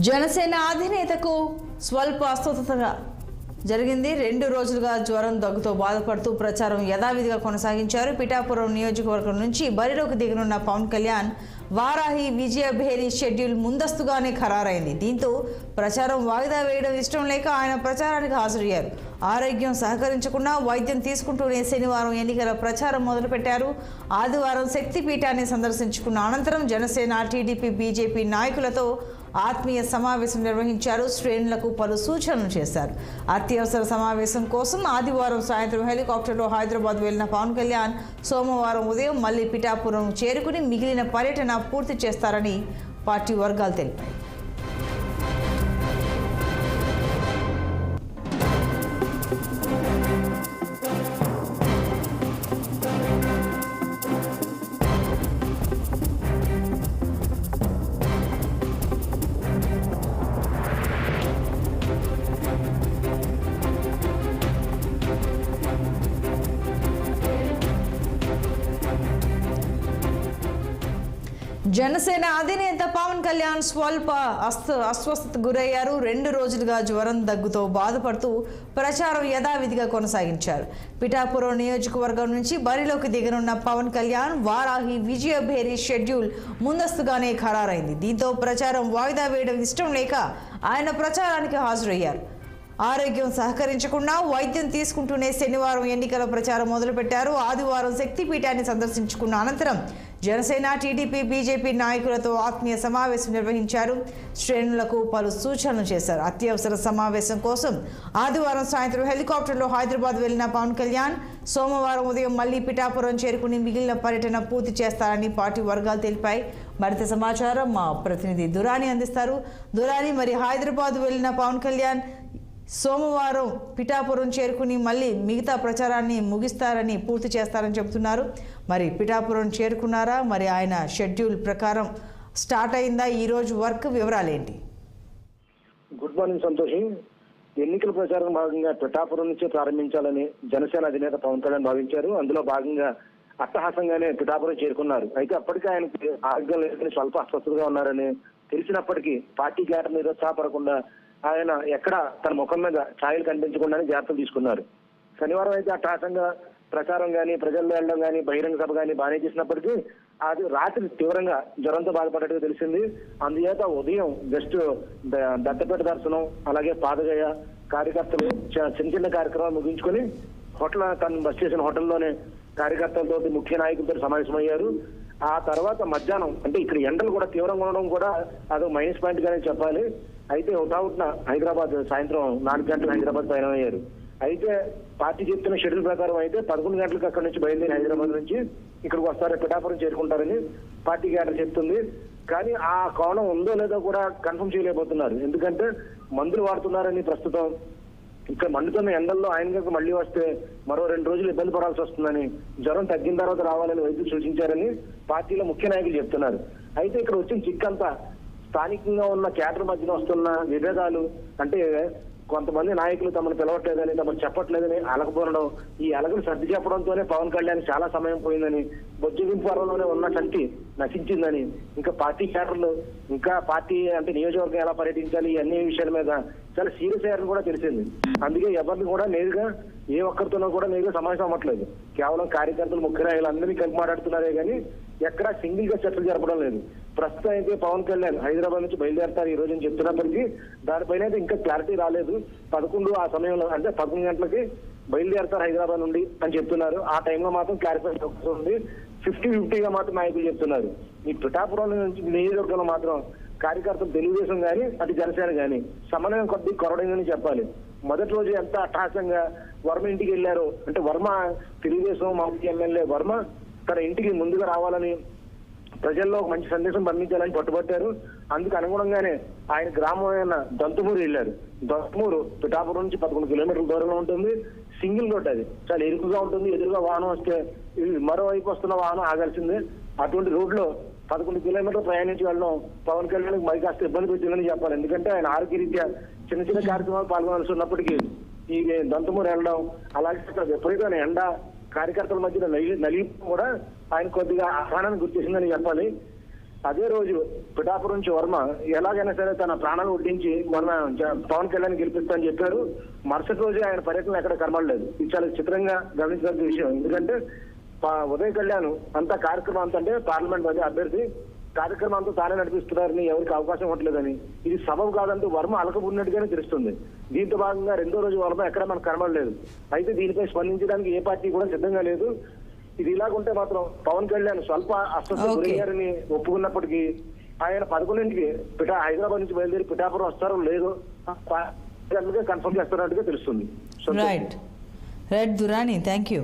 జనసేన అధినేతకు స్వల్ప అస్వస్థతగా జరిగింది. 2 రోజులుగా జ్వరం దగ్గుతో బాధపడుతూ ప్రచారం యథావిధిగా కొనసాగించారు. పిఠాపురం నియోజకవర్గం నుంచి బరిలోకి దిగనున్న పవన్ కళ్యాణ్ వారాహి విజయ భేరీ షెడ్యూల్ ముందస్తుగానే ఖరారైంది. దీంతో ప్రచారం వాయిదా వేయడం ఇష్టం లేక ఆయన ప్రచారానికి హాజరయ్యారు. ఆరోగ్యం సహకరించకుండా వైద్యం తీసుకుంటూనే శనివారం ఎన్నికల ప్రచారం మొదలుపెట్టారు. ఆదివారం శక్తిపీఠాన్ని సందర్శించుకున్న అనంతరం జనసేన, టీడీపీ, బీజేపీ నాయకులతో ఆత్మీయ సమావేశం నిర్వహించారు. శ్రేణులకు పలు సూచనలు చేశారు. అత్యవసర సమావేశం కోసం ఆదివారం సాయంత్రం హెలికాప్టర్లో హైదరాబాద్ వెళ్లిన పవన్ కళ్యాణ్ సోమవారం ఉదయం మళ్లీ పిఠాపురం చేరుకుని మిగిలిన పర్యటన పూర్తి చేస్తారని పార్టీ వర్గాలు తెలిపాయి. జనసేన అధినేత పవన్ కళ్యాణ్ స్వల్ప అస్వస్థతకు గురయ్యారు. 2 రోజులుగా జ్వరం దగ్గుతో బాధపడుతూ ప్రచారం యథావిధిగా కొనసాగించారు. పిఠాపురం నియోజకవర్గం నుంచి బరిలోకి దిగనున్న పవన్ కళ్యాణ్ వారాహి విజయ భేరీ షెడ్యూల్ ముందస్తుగానే ఖరారైంది. దీంతో ప్రచారం వాయిదా వేయడం ఇష్టం లేక ఆయన ప్రచారానికి హాజరయ్యారు. ఆరోగ్యం సహకరించకుండా వైద్యం తీసుకుంటూనే శనివారం ఎన్నికల ప్రచారం మొదలుపెట్టారు. ఆదివారం శక్తిపీఠాన్ని సందర్శించుకున్న అనంతరం జనసేన, టీడీపీ, బీజేపీ నాయకులతో ఆత్మీయ సమావేశం నిర్వహించారు. శ్రేణులకు పలు సూచనలు చేశారు. అత్యవసర సమావేశం కోసం ఆదివారం సాయంత్రం హెలికాప్టర్లో హైదరాబాద్ వెళ్లిన పవన్ కళ్యాణ్ సోమవారం ఉదయం మళ్లీ పిఠాపురం చేరుకుని మిగిలిన పర్యటన పూర్తి చేస్తారని పార్టీ వర్గాలు తెలిపాయి. మరింత సమాచారం మా ప్రతినిధి దురాని అందిస్తారు. దురాని, మరి హైదరాబాద్ వెళ్లిన పవన్ కళ్యాణ్ సోమవారం పిఠాపురం చేరుకుని మళ్ళీ మిగతా ప్రచారాన్ని ముగిస్తారని, పూర్తి చేస్తారని చెబుతున్నారు. మరి పిఠాపురం చేరుకున్నారా? మరి ఆయన షెడ్యూల్ ప్రకారం స్టార్ట్ అయిందా ఈరోజు వర్క్? వివరాలేంటి? Good morning Santoshi. ఎన్నికల ప్రచారం భాగంగా పిఠాపురం నుంచి ప్రారంభించాలని జనసేన అధినేత పవన్ కళ్యాణ్ భావించారు. అందులో భాగంగా అట్టహాసంగానే పిఠాపురం చేరుకున్నారు. అయితే అప్పటికే ఆయనకి ఆరోగ్యం లేదని స్వల్ప అస్వస్థతగా ఉన్నారని తెలిసినప్పటికీ పార్టీ క్యాడర్ నిరుత్సాహపడకుండా ఆయన ఎక్కడ తన ముఖం మీద ఛాయలు కనిపించకుండానే జాగ్రత్తలు తీసుకున్నారు. శనివారం అయితే అట్టహాసంగా ప్రచారం కానీ, ప్రజల్లో వెళ్ళడం కానీ, బహిరంగ సభ కానీ బాగానే చేసినప్పటికీ అది రాత్రి తీవ్రంగా జ్వరంతో బాధపడ్డట్టుగా తెలిసింది. అందుచేత ఉదయం జస్ట్ దత్తపేట దర్శనం, అలాగే పాదగయ కార్యకర్తలు చిన్న చిన్న కార్యక్రమాలు ముగించుకొని తను బస్ చేసిన హోటల్లోనే కార్యకర్తలతో, ముఖ్య నాయకులతో సమావేశమయ్యారు. ఆ తర్వాత మధ్యాహ్నం, అంటే ఇక్కడ ఎండలు కూడా తీవ్రంగా ఉండడం కూడా అదో మైనస్ పాయింట్ గానే చెప్పాలి. అయితే ఒకటావుట్న హైదరాబాద్ సాయంత్రం 4 గంటలకు హైదరాబాద్ పయనమయ్యారు. అయితే పార్టీ చెప్తున్న షెడ్యూల్ ప్రకారం అయితే 11 గంటలకు అక్కడి నుంచి బయలుదేరి హైదరాబాద్ నుంచి ఇక్కడికి వస్తారు, పిఠాపురం చేరుకుంటారని పార్టీ క్యాడర్ చెప్తుంది. కానీ ఆ కోణం ఉందో లేదో కూడా కన్ఫర్మ్ చేయలేకపోతున్నారు. ఎందుకంటే మందులు వాడుతున్నారని ప్రస్తుతం ఇక్కడ మండుతున్న ఎండల్లో ఆయన కనుక మళ్ళీ వస్తే మరో 2 రోజులు ఇబ్బంది పడాల్సి వస్తుందని, జ్వరం తగ్గిన తర్వాత రావాలని వైద్యులు సూచించారని పార్టీలో ముఖ్య నాయకులు చెప్తున్నారు. అయితే ఇక్కడ వచ్చిన చిక్కంతా స్థానికంగా ఉన్న క్యాడర్ మధ్యన వస్తున్న విభేదాలు. అంటే కొంతమంది నాయకులు తమను పిలవట్లేదని, తమను చెప్పట్లేదని అలకపోవడం, ఈ అలగలు సర్ది చెప్పడంతోనే పవన్ కళ్యాణ్ చాలా సమయం పోయిందని, బొజ్జగింపురంలోనే ఉన్న సంటి నశించిందని, ఇంకా పార్టీ క్యాడర్లు ఇంకా పార్టీ అంటే నియోజకవర్గం ఎలా పర్యటించాలి ఈ అన్ని విషయాల మీద చాలా సీరియస్ అయ్యారని కూడా తెలిసింది. అందుకే ఎవరిని కూడా నేరుగా ఏ ఒక్కరితోనో కూడా నేరుగా సమావేశం అవ్వట్లేదు. కేవలం కార్యకర్తలు, ముఖ్య నాయకులు అందరినీ కలిపి మాట్లాడుతున్నారే కానీ ఎక్కడా సింగిల్ గా చర్చలు జరపడం లేదు. ప్రస్తుతం అయితే పవన్ కళ్యాణ్ హైదరాబాద్ నుంచి బయలుదేరతారు ఈ రోజు అని చెప్తున్నప్పటికీ దానిపైన అయితే ఇంకా క్లారిటీ రాలేదు. 11 ఆ సమయంలో అంటే 11 గంటలకి బయలుదేరతారు హైదరాబాద్ నుండి అని చెప్తున్నారు. ఆ టైంలో మాత్రం క్లారిఫై ఉంది. 50-50గా మాత్రం నాయకులు చెప్తున్నారు. ఈ పిఠాపురం నుంచి నియోజకవర్గంలో మాత్రం కార్యకర్తలు తెలుగుదేశం కానీ అటు జనసేన కానీ సమన్వయం కొద్ది కొరడిందని చెప్పాలి. మొదటి రోజు ఎంత అట్టహాసంగా వర్మ ఇంటికి వెళ్ళారు. అంటే వర్మ తెలుగుదేశం మాజీ ఎమ్మెల్యే వర్మ తన ఇంటికి ముందుగా రావాలని, ప్రజల్లో ఒక మంచి సందేశం పంపించాలని పట్టుబట్టారు. అందుకు అనుగుణంగానే ఆయన గ్రామం అయిన దంతుమూరు వెళ్ళారు. దంతుమూరు పిఠాపురం నుంచి 11 కిలోమీటర్ల దూరంలో ఉంటుంది. సింగిల్ రోడ్, అది చాలా ఇరుకుగా ఉంటుంది. ఎదురుగా వాహనం వస్తే మరోవైపు వస్తున్న వాహనం ఆగాల్సిందే. అటువంటి రోడ్లో 11 కిలోమీటర్లు ప్రయాణించి వెళ్ళడం పవన్ కళ్యాణ్ మరి కాస్త ఇబ్బంది పెట్టిందని చెప్పాలి. ఎందుకంటే ఆయన ఆరోగ్యరీత్యా చిన్న చిన్న కార్యక్రమాలు పాల్గొనాల్సి ఉన్నప్పటికీ ఈ దంతుమూరు వెళ్ళడం, అలాగే విపరీతమైన ఎండ, కార్యకర్తల మధ్య నలిగి కూడా ఆయన కొద్దిగా ఆహ్వానాన్ని గుర్తించిందని చెప్పాలి. అదే రోజు పిఠాపురం నుంచి వర్మ ఎలాగైనా సరే తన ప్రాణాలు ఒడ్డించి వర్మ పవన్ కళ్యాణ్ గెలిపిస్తానని చెప్పారు. మరుసటి రోజు ఆయన పర్యటన ఎక్కడ కనబడలేదు. ఇది చాలా చిత్రంగా గమనించాల్సిన విషయం. ఎందుకంటే ఉదయ్ కళ్యాణ్ అంతా కార్యక్రమం అంతా అంటే పార్లమెంట్ అభ్యర్థి కార్యక్రమం అంతా తానే నడిపిస్తున్నారని ఎవరికి అవకాశం ఇవ్వట్లేదని ఇది సబబు కాదంటూ వర్మ అలకబున్నట్టుగానే తెలుస్తుంది. దీంతో భాగంగా రెండో రోజు వర్మ ఎక్కడ మనకు కనబడలేదు. అయితే దీనిపై స్పందించడానికి ఏ పార్టీ కూడా సిద్ధంగా లేదు. ఇది ఇలాగుంటే మాత్రం పవన్ కళ్యాణ్ స్వల్ప అస్వస్థ గురయ్యారని ఒప్పుకున్నప్పటికీ ఆయన 11ంటికి హైదరాబాద్ నుంచి బయలుదేరి పిఠాపురం వస్తారో లేదో కన్ఫర్మ్ చేస్తున్నట్టుగా తెలుస్తుంది. Right Durani, thank you.